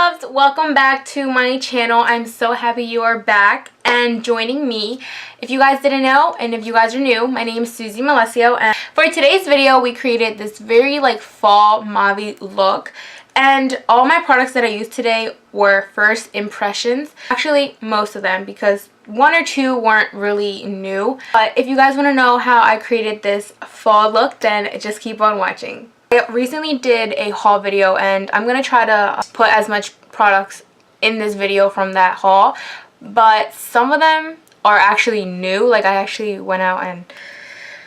loves, welcome back to my channel. I'm so happy you are back and joining me. If you guys didn't know, and if you guys are new, my name is Susie Malesio, and for today's video we created this very like fall mauve look, and all my products that I used today were first impressions. Actually, most of them, because one or two weren't really new. But if you guys want to know how I created this fall look, then just keep on watching. I recently did a haul video, and I'm going to try to put as much products in this video from that haul, but some of them are actually new. Like, I actually went out and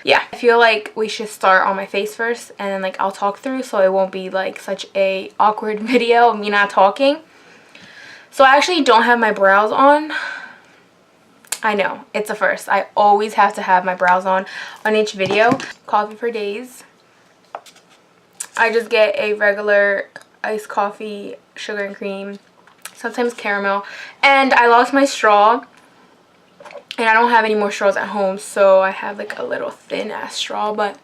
yeah, I feel like we should start on my face first, and then like I'll talk through, so it won't be like such a awkward video of me not talking. So I actually don't have my brows on. I know, it's a first. I always have to have my brows on each video. Coffee for days. I just get a regular iced coffee, sugar and cream, sometimes caramel. And I lost my straw, and I don't have any more straws at home, so I have like a little thin ass straw, but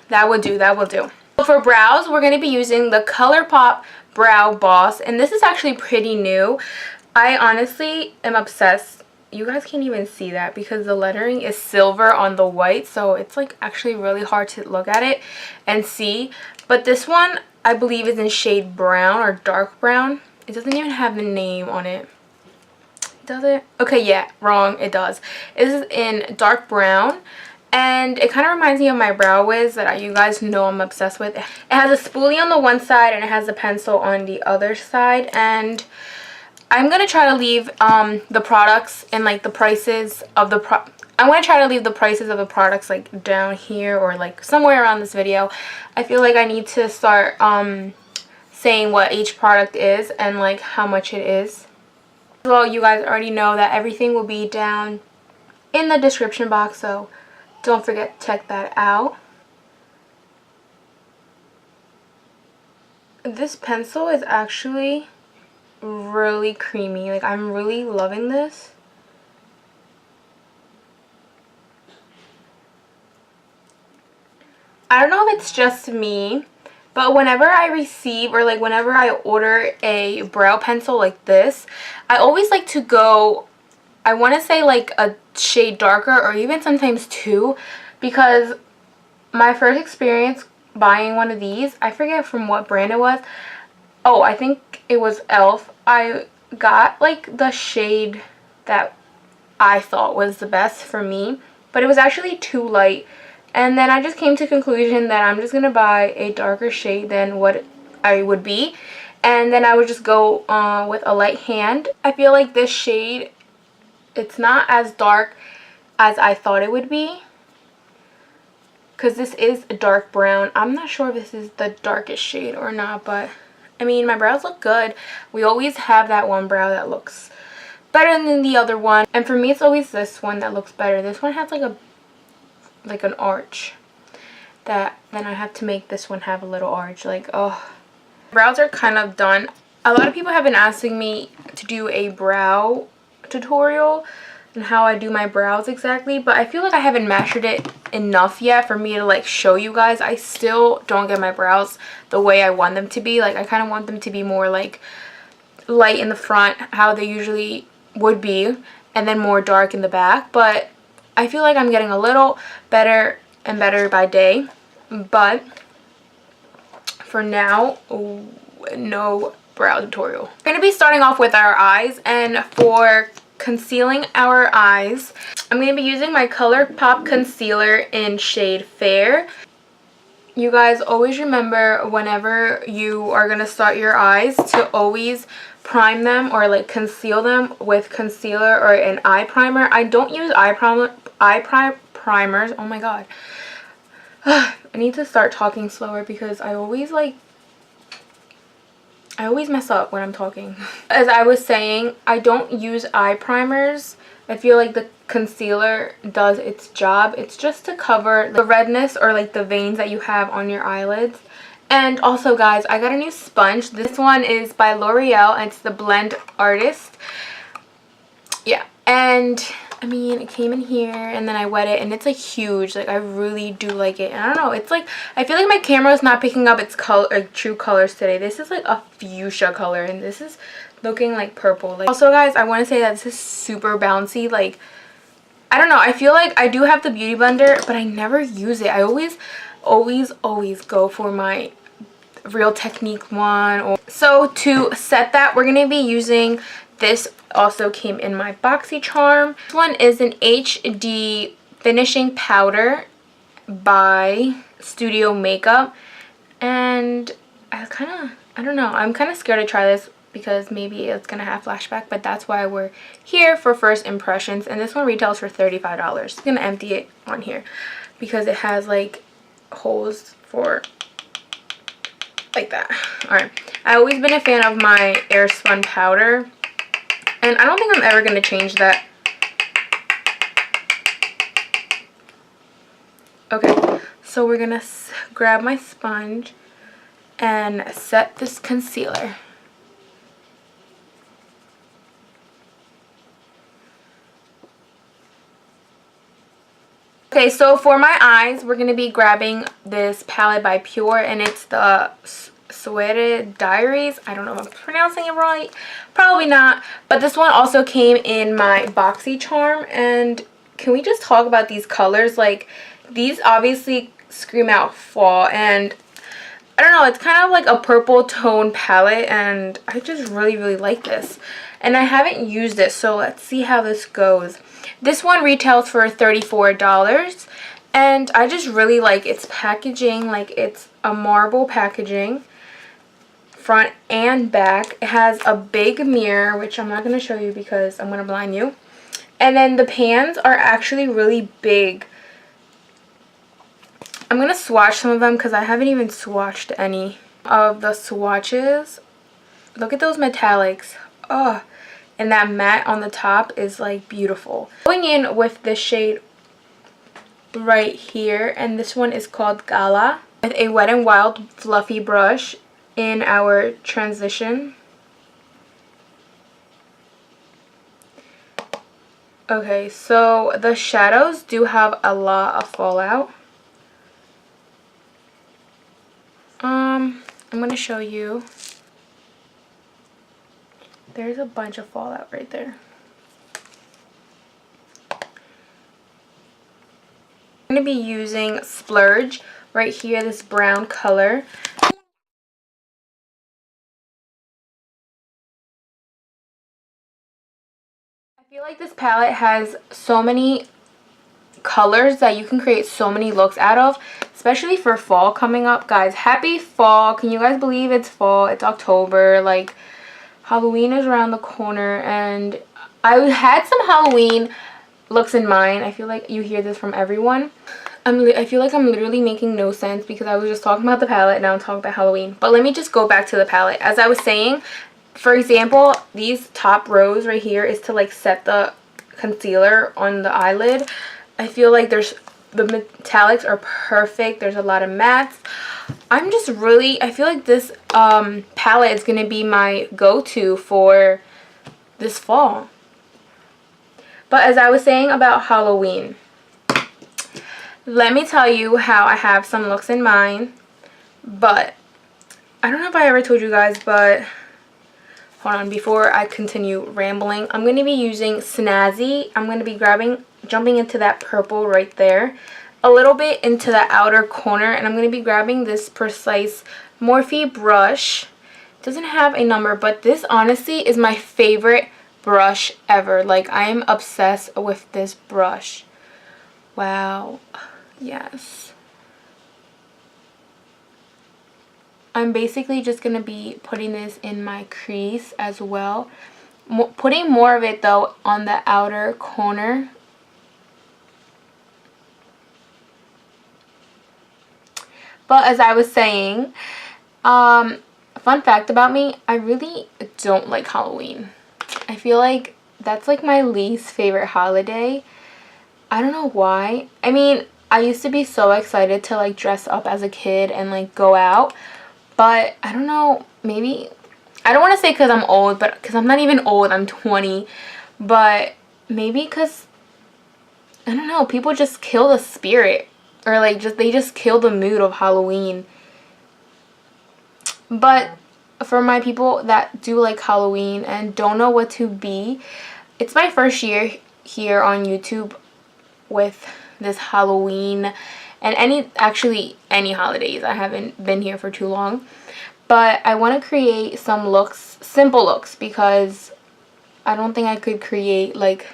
that will do, that will do. For brows, we're going to be using the Colourpop Brow Boss, and this is actually pretty new. I honestly am obsessed. You guys can't even see that because the lettering is silver on the white, so it's like actually really hard to look at it and see. But this one I believe is in shade brown or dark brown. It doesn't even have the name on it. Does it? Okay, yeah, wrong, it does. This is in dark brown, and it kind of reminds me of my Brow Wiz that you guys know I'm obsessed with. It has a spoolie on the one side and it has a pencil on the other side, and I'm going to try to leave the products and like the prices of the I'm going to try to leave the prices of the products like down here or like somewhere around this video. I feel like I need to start saying what each product is and like how much it is. Well, you guys already know that everything will be down in the description box, so don't forget to check that out. This pencil is actually really creamy. Like, I'm really loving this. I don't know if it's just me, but whenever I receive or like whenever I order a brow pencil like this, I always like to go, I want to say like a shade darker or even sometimes two, because my first experience buying one of these, I forget from what brand it was. Oh, I think it was e.l.f. I got like the shade that I thought was the best for me, but it was actually too light. And then I just came to the conclusion that I'm just going to buy a darker shade than what I would be. And then I would just go with a light hand. I feel like this shade, it's not as dark as I thought it would be, because this is a dark brown. I'm not sure if this is the darkest shade or not, but I mean, my brows look good. We always have that one brow that looks better than the other one, and for me it's always this one that looks better. This one has like an arch, that then I have to make this one have a little arch. Like, oh, brows are kind of done. A lot of people have been asking me to do a brow tutorial and how I do my brows exactly, but I feel like I haven't mastered it enough yet for me to like show you guys. I still don't get my brows the way I want them to be. Like, I kind of want them to be more like light in the front, how they usually would be, and then more dark in the back. But I feel like I'm getting a little better and better by day. But for now, no brow tutorial. We're going to be starting off with our eyes, and for concealing our eyes, I'm going to be using my Colourpop concealer in shade Fair. You guys always remember, whenever you are going to start your eyes, to always prime them or like conceal them with concealer or an eye primer. I don't use primers. Oh my god. I need to start talking slower because I always mess up when I'm talking. As I was saying, I don't use eye primers. I feel like the concealer does its job. It's just to cover the redness or like the veins that you have on your eyelids. And also, guys, I got a new sponge. This one is by Loreal, and it's the Blend Artist. Yeah, and I mean, it came in here and then I wet it and it's like huge. Like I really do like it. And I don't know, it's like, I feel like my camera is not picking up its color, like true colors today. This is like a fuchsia color and this is looking like purple. Like, also guys, I want to say that this is super bouncy. Like, I don't know, I feel like I do have the beauty blender, but I never use it. I always go for my Real Technique one. So to set that, we're going to be using this. Also came in my BoxyCharm. This one is an HD finishing powder by Studio Makeup, and I don't know, I'm kind of scared to try this because maybe it's gonna have flashback, but that's why we're here for first impressions. And this one retails for $35. I'm gonna empty it on here because it has like holes for like that. Alright, I've always been a fan of my Airspun powder, and I don't think I'm ever going to change that. Okay, so we're going to grab my sponge and set this concealer. Okay, so for my eyes, we're going to be grabbing this palette by Pure, and it's the soirée diaries. I don't know if I'm pronouncing it right, probably not, but this one also came in my BoxyCharm. And can we just talk about these colors? Like, these obviously scream out fall, and I don't know, it's kind of like a purple tone palette, and I just really like this. And I haven't used it, so let's see how this goes. This one retails for $34, and I just really like its packaging. Like, it's a marble packaging, front and back. It has a big mirror, which I'm not going to show you because I'm going to blind you. And then the pans are actually really big. I'm going to swatch some of them because I haven't even swatched any of the swatches. Look at those metallics. Oh, and that matte on the top is like beautiful. Going in with this shade right here, and this one is called Gala, with a Wet n Wild fluffy brush in our transition. Okay, so the shadows do have a lot of fallout. I'm going to show you. There's a bunch of fallout right there. I'm going to be using Splurge right here, this brown color. I feel like this palette has so many colors that you can create so many looks out of, especially for fall coming up. Guys, happy fall. Can you guys believe it's fall? It's October. Like, Halloween is around the corner, and I had some Halloween looks in mind. I feel like you hear this from everyone. I feel like I'm literally making no sense because I was just talking about the palette, now I'm talking about Halloween. But let me just go back to the palette. As I was saying, for example, these top rows right here is to like set the concealer on the eyelid. I feel like the metallics are perfect. There's a lot of mattes. I feel like this palette is going to be my go-to for this fall. But as I was saying about Halloween, let me tell you how I have some looks in mind. But I don't know if I ever told you guys, but hold on, before I continue rambling, I'm going to be using Snazzy. I'm going to be jumping into that purple right there, a little bit into the outer corner, and I'm going to be grabbing this Precise Morphe brush. It doesn't have a number, but this honestly is my favorite brush ever. Like, I am obsessed with this brush. Wow. Yes. I'm basically just going to be putting this in my crease as well. Putting more of it though on the outer corner. But as I was saying, fun fact about me, I really don't like Halloween. I feel like that's like my least favorite holiday. I don't know why. I mean, I used to be so excited to like dress up as a kid and like go out. But I don't know, maybe, I don't want to say because I'm old, but because I'm not even old, I'm 20. But maybe because I don't know, people just kill the spirit, or like they just kill the mood of Halloween. But for my people that do like Halloween and don't know what to be, it's my first year here on YouTube with this Halloween and any holidays. I haven't been here for too long, but I want to create some looks, simple looks, because I don't think I could create like,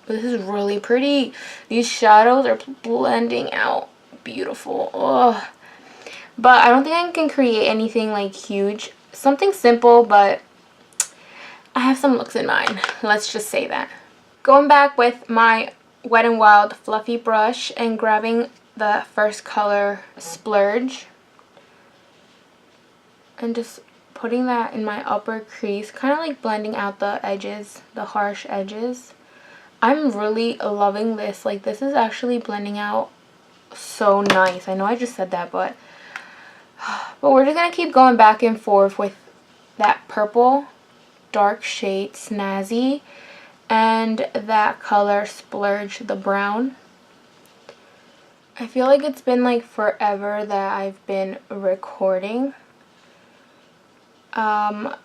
this is really pretty. These shadows are blending out beautiful. Ugh. But I don't think I can create anything like huge. Something simple, but I have some looks in mind. Let's just say that. Going back with my Wet n Wild fluffy brush and grabbing the first color, Splurge, and just putting that in my upper crease, kind of like blending out the edges, the harsh edges. I'm really loving this. Like, this is actually blending out so nice. I know I just said that, but we're just gonna keep going back and forth with that purple dark shade, Snazzy, and that color, Splurge, the brown. I feel like it's been like forever that I've been recording.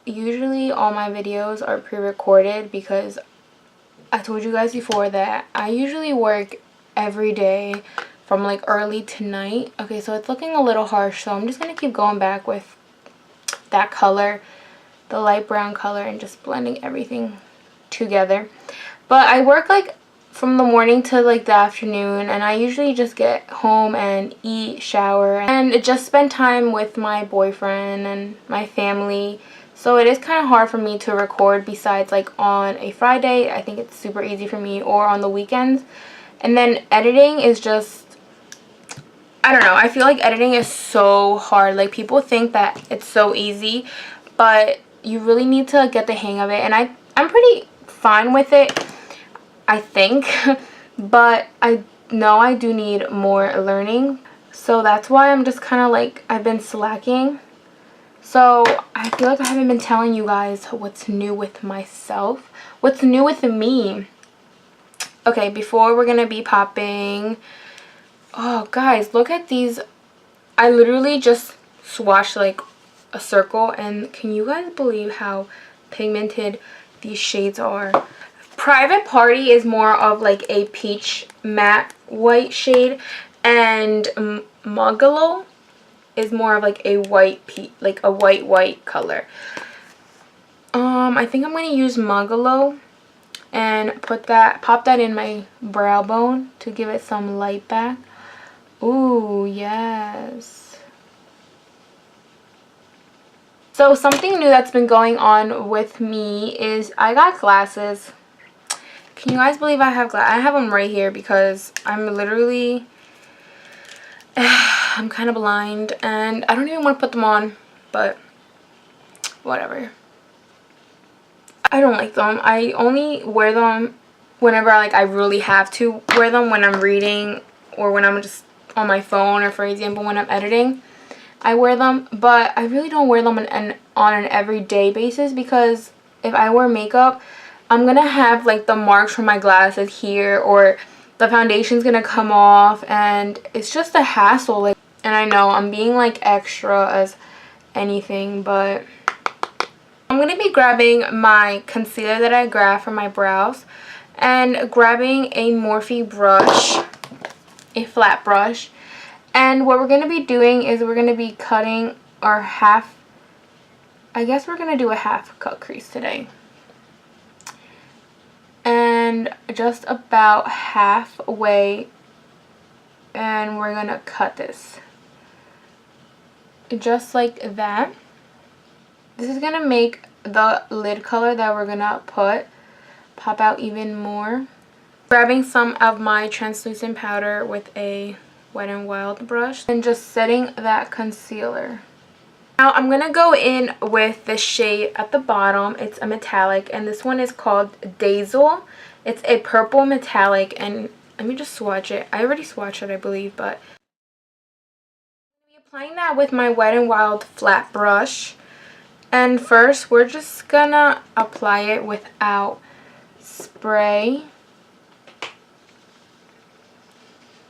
Usually all my videos are pre-recorded because I told you guys before that I usually work every day from like early to night. Okay, so it's looking a little harsh, so I'm just going to keep going back with that color, the light brown color, and just blending everything together. But I work like from the morning to like the afternoon, and I usually just get home and eat, shower, and just spend time with my boyfriend and my family. So it is kind of hard for me to record besides like on a Friday. I think it's super easy for me, or on the weekends. And then editing is just, I don't know, I feel like editing is so hard. Like, people think that it's so easy, but you really need to get the hang of it. And I'm pretty fine with it, I think, but I know I do need more learning. So that's why I'm just kind of like, I've been slacking. So I feel like I haven't been telling you guys what's new with myself, what's new with me. Okay, before we're gonna be popping, oh guys, look at these. I literally just swatched like a circle, and can you guys believe how pigmented these shades are? Private Party is more of like a peach matte white shade, and Mugalo is more of like a white like a white color. I think I'm gonna use Mugalo and pop that in my brow bone to give it some light back. Ooh, yes. So something new that's been going on with me is I got glasses. Can you guys believe I have glasses? I have them right here because I'm literally, I'm kind of blind and I don't even want to put them on, but whatever. I don't like them. I only wear them whenever I really have to wear them, when I'm reading or when I'm just on my phone, or for example when I'm editing. I wear them, but I really don't wear them on an everyday basis, because if I wear makeup, I'm gonna have like the marks from my glasses here, or the foundation's gonna come off, and it's just a hassle. Like, and I know I'm being like extra as anything, but I'm going to be grabbing my concealer that I grabbed for my brows, and grabbing a Morphe brush, a flat brush. And what we're going to be doing is we're going to be cutting our half, I guess we're going to do a half cut crease today. And just about halfway, and we're going to cut this. Just like that. This is going to make the lid color that we're going to pop out even more. Grabbing some of my translucent powder with a Wet n Wild brush and just setting that concealer. Now I'm going to go in with the shade at the bottom. It's a metallic, and this one is called Dazzle. It's a purple metallic, and let me just swatch it. I already swatched it, I believe, but I'm going to be applying that with my Wet n Wild flat brush. And first, we're just gonna apply it without spray.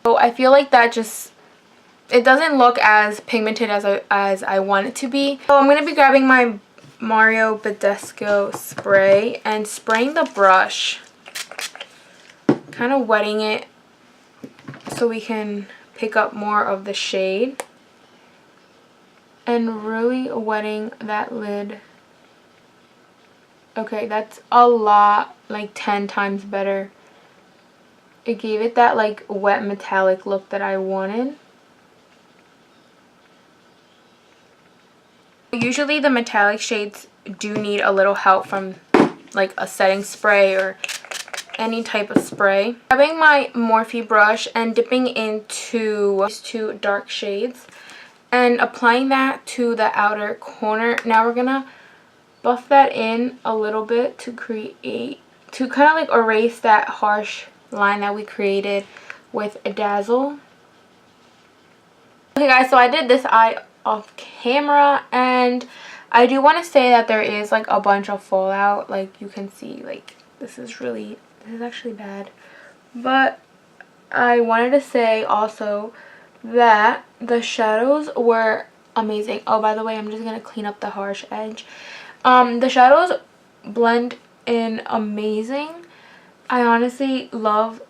So I feel like that just, it doesn't look as pigmented as I want it to be. So I'm going to be grabbing my Mario Badescu spray and spraying the brush, kind of wetting it so we can pick up more of the shade, and really wetting that lid. Okay, that's a lot, like 10 times better. It gave it that like wet metallic look that I wanted. Usually the metallic shades do need a little help from like a setting spray or any type of spray. Grabbing my Morphe brush and dipping into these two dark shades and applying that to the outer corner. Now we're gonna buff that in a little bit to kind of like erase that harsh line that we created with a Dazzle. Okay guys, so I did this eye off camera, and I do want to say that there is like a bunch of fallout. Like you can see, like this is actually bad. But I wanted to say also that the shadows were amazing. Oh, by the way, I'm just gonna clean up the harsh edge. The shadows blend in amazing. I honestly love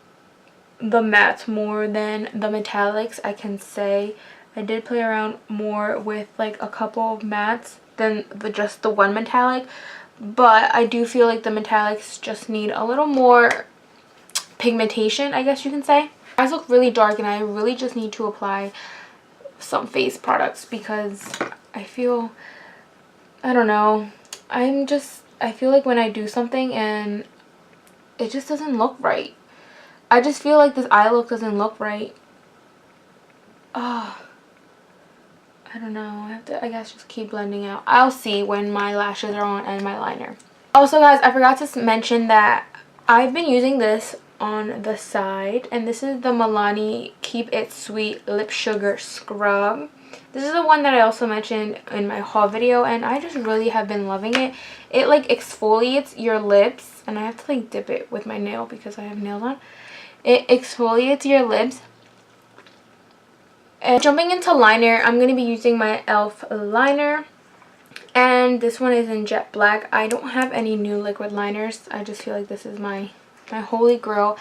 the mattes more than the metallics. I can say I did play around more with like a couple of mattes than just the one metallic, but I do feel like the metallics just need a little more pigmentation, I guess you can say. My eyes look really dark, and I really just need to apply some face products because I feel, I don't know, I feel like when I do something and it just doesn't look right. I just feel like this eye look doesn't look right. Oh, I don't know. I have to, I guess, just keep blending out. I'll see when my lashes are on and my liner. Also, guys, I forgot to mention that I've been using this on the side, and this is the Milani Keep It Sweet Lip Sugar Scrub. This is the one that I also mentioned in my haul video, and I just really have been loving it. It like exfoliates your lips, and I have to like dip it with my nail because I have nails on. It exfoliates your lips. And jumping into liner, I'm going to be using my e.l.f. liner. And this one is in jet black. I don't have any new liquid liners. I just feel like this is my holy grail.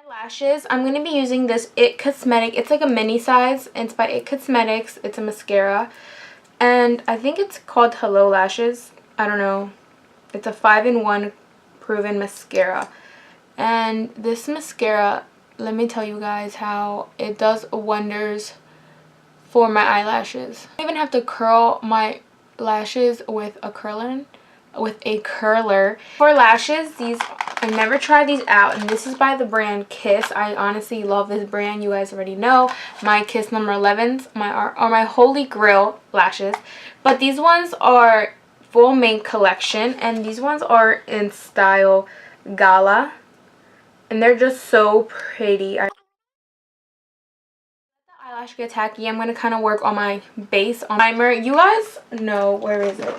Lashes, I'm going to be using this It Cosmetic. It's like a mini size. It's by It Cosmetics. It's a mascara, and I think it's called Hello Lashes. I don't know. It's a 5-in-1 proven mascara, and this mascara, let me tell you guys how it does wonders for my eyelashes. I even have to curl my lashes with a curler. For lashes, these, I've never tried these out, and this is by the brand Kiss. I honestly love this brand. You guys already know my Kiss number 11s are my holy grail lashes, but these ones are full main collection, and these ones are in style Gala, and they're just so pretty. Eyelash get tacky. I'm going to kind of work on my base on primer. You guys know, where is it?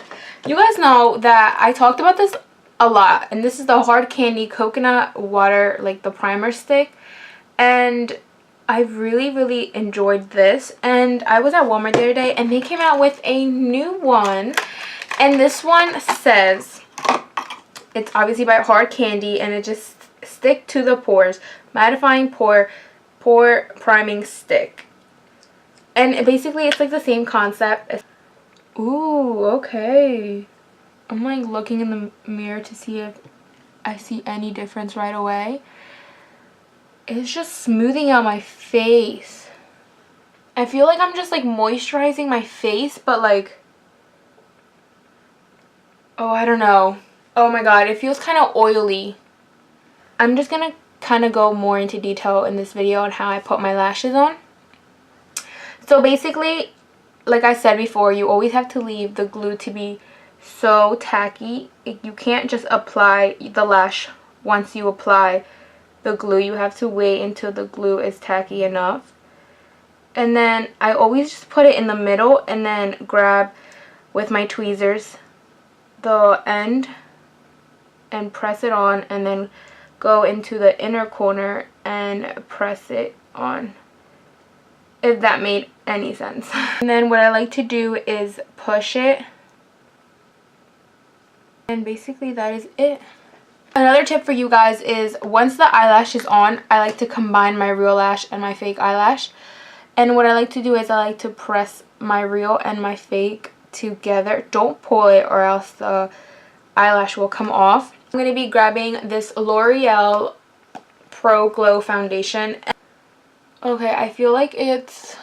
You guys know that I talked about this a lot, and this is the Hard Candy Coconut Water, like the primer stick, and I really enjoyed this. And I was at Walmart the other day, and they came out with a new one, and this one says, it's obviously by Hard Candy, and it just stick to the pores, mattifying pore priming stick. And basically it's like the same concept. Ooh, okay. I'm like looking in the mirror to see if I see any difference right away. It's just smoothing out my face. I feel like I'm just like moisturizing my face, but like, oh, I don't know. Oh my god, it feels kind of oily. I'm just gonna kind of go more into detail in this video on how I put my lashes on. So basically, like I said before, you always have to leave the glue to be so tacky. You can't just apply the lash once you apply the glue. You have to wait until the glue is tacky enough. And then I always just put it in the middle and then grab with my tweezers the end and press it on, and then go into the inner corner and press it on, if that made any sense. And then what I like to do is push it, and basically that is it. Another tip for you guys is once the eyelash is on, I like to combine my real lash and my fake eyelash. And what I like to do is I like to press my real and my fake together. Don't pull it or else the eyelash will come off. I'm going to be grabbing this L'Oreal Pro Glow foundation. Okay, I feel like it's,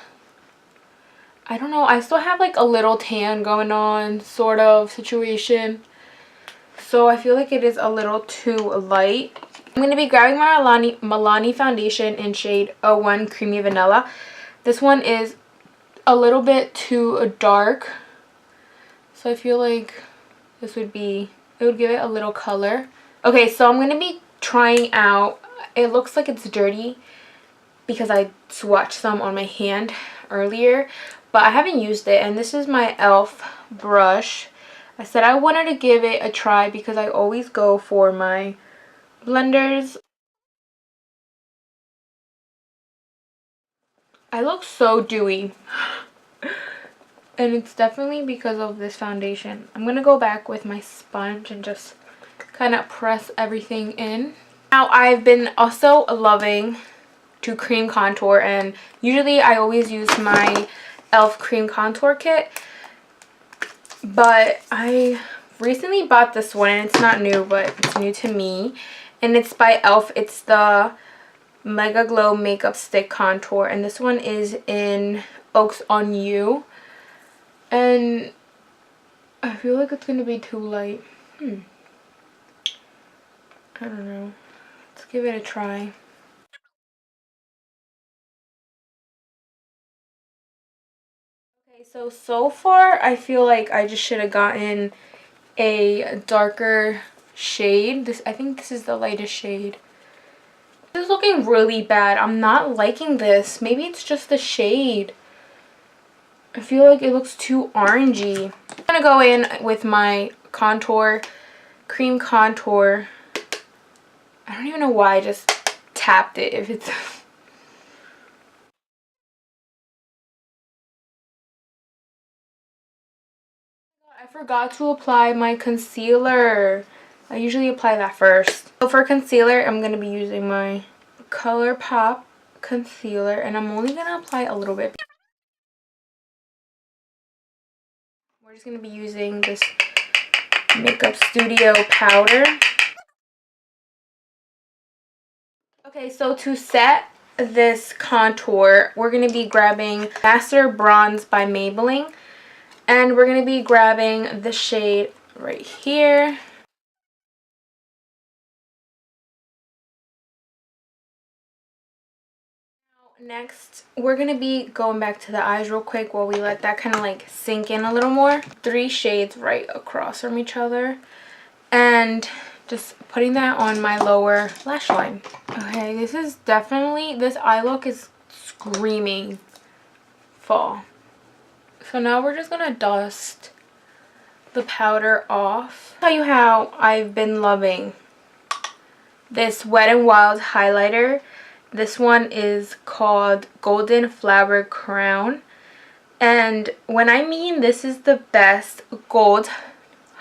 I don't know, I still have like a little tan going on sort of situation. So I feel like it is a little too light. I'm going to be grabbing my Milani foundation in shade 01 Creamy Vanilla. This one is a little bit too dark. So I feel like this would be, it would give it a little color. Okay, so I'm going to be trying out, it looks like it's dirty because I swatched some on my hand earlier, but I haven't used it, and this is my e.l.f. brush. I said I wanted to give it a try because I always go for my blenders. I look so dewy. And it's definitely because of this foundation. I'm going to go back with my sponge and just kind of press everything in. Now, I've been also loving to cream contour, and usually I always use my e.l.f. cream contour kit. But I recently bought this one, and it's not new, but it's new to me. And it's by e.l.f. It's the Mega Glow Makeup Stick Contour, and this one is in Oaks on You. And I feel like it's going to be too light. I don't know. Let's give it a try. Okay, so far I feel like I just should have gotten a darker shade. I think this is the lightest shade. This is looking really bad. I'm not liking this. Maybe it's just the shade. I feel like it looks too orangey. I'm going to go in with my contour, cream contour. I don't even know why I just tapped it if it's... I forgot to apply my concealer. I usually apply that first. So for concealer, I'm going to be using my Colourpop concealer, and I'm only going to apply a little bit. We're just going to be using this Makeup Studio powder. Okay, so to set this contour, we're going to be grabbing Master Bronze by Maybelline. And we're going to be grabbing the shade right here. Next, we're going to be going back to the eyes real quick while we let that kind of like sink in a little more. 3 shades right across from each other. And just putting that on my lower lash line. Okay, this is definitely, this eye look is screaming fall. So now we're just going to dust the powder off. I'll tell you how I've been loving this Wet n Wild highlighter. This one is called Golden Flower Crown. And when I mean this is the best gold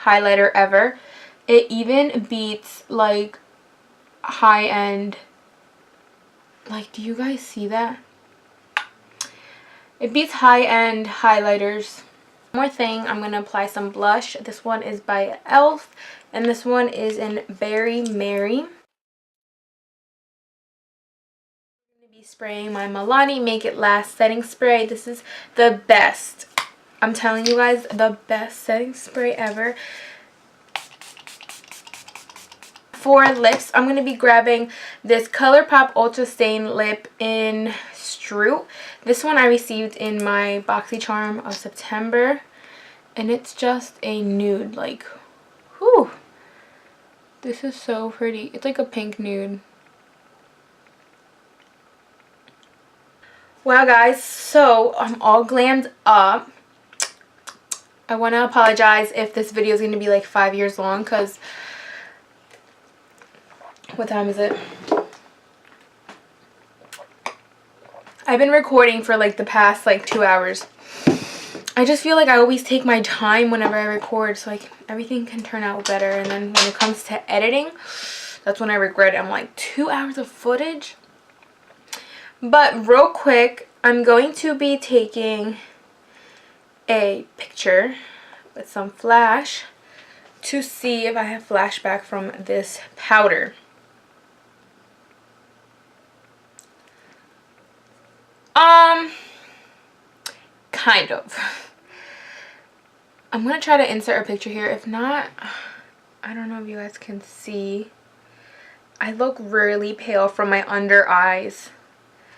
highlighter ever, it even beats like high-end, like, do you guys see that? It beats high-end highlighters. One more thing, I'm going to apply some blush. This one is by e.l.f. and this one is in Berry Mary. I'm going to be spraying my Milani Make It Last setting spray. This is the best. I'm telling you guys, the best setting spray ever. For lips, I'm going to be grabbing this Colourpop Ultra Stain Lip in Strut. This one I received in my BoxyCharm of September. And it's just a nude, like, whew. This is so pretty. It's like a pink nude. Wow guys, so I'm all glammed up. I want to apologize if this video is going to be like 5 years long, because what time is it? I've been recording for like the past like 2 hours. I just feel like I always take my time whenever I record, so like everything can turn out better, and then when it comes to editing, that's when I regret it. I'm like, 2 hours of footage? But real quick, I'm going to be taking a picture with some flash to see if I have flashback from this powder. Kind of. I'm gonna try to insert a picture here. If not, I don't know if you guys can see. I look really pale from my under eyes.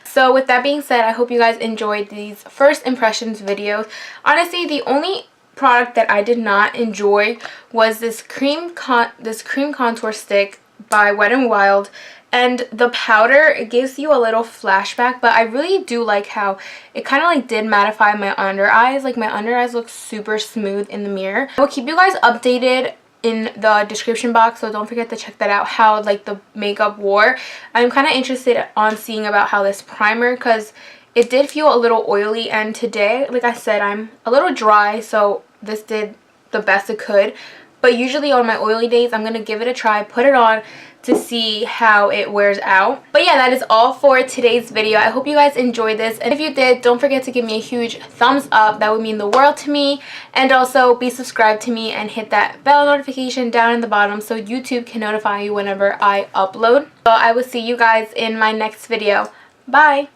So with that being said, I hope you guys enjoyed these first impressions videos. Honestly, the only product that I did not enjoy was this cream contour stick by Wet n Wild, and the powder, it gives you a little flashback, but I really do like how it kind of like did mattify my under eyes. Like my under eyes look super smooth in the mirror. I will keep you guys updated in the description box, so don't forget to check that out, how like the makeup wore. I'm kind of interested on seeing about how this primer, because it did feel a little oily, and today, like I said, I'm a little dry, so this did the best it could. But usually on my oily days, I'm gonna give it a try, put it on to see how it wears out. But yeah, that is all for today's video. I hope you guys enjoyed this, and if you did, don't forget to give me a huge thumbs up. That would mean the world to me. And also be subscribed to me and hit that bell notification down in the bottom so YouTube can notify you whenever I upload. So I will see you guys in my next video. Bye.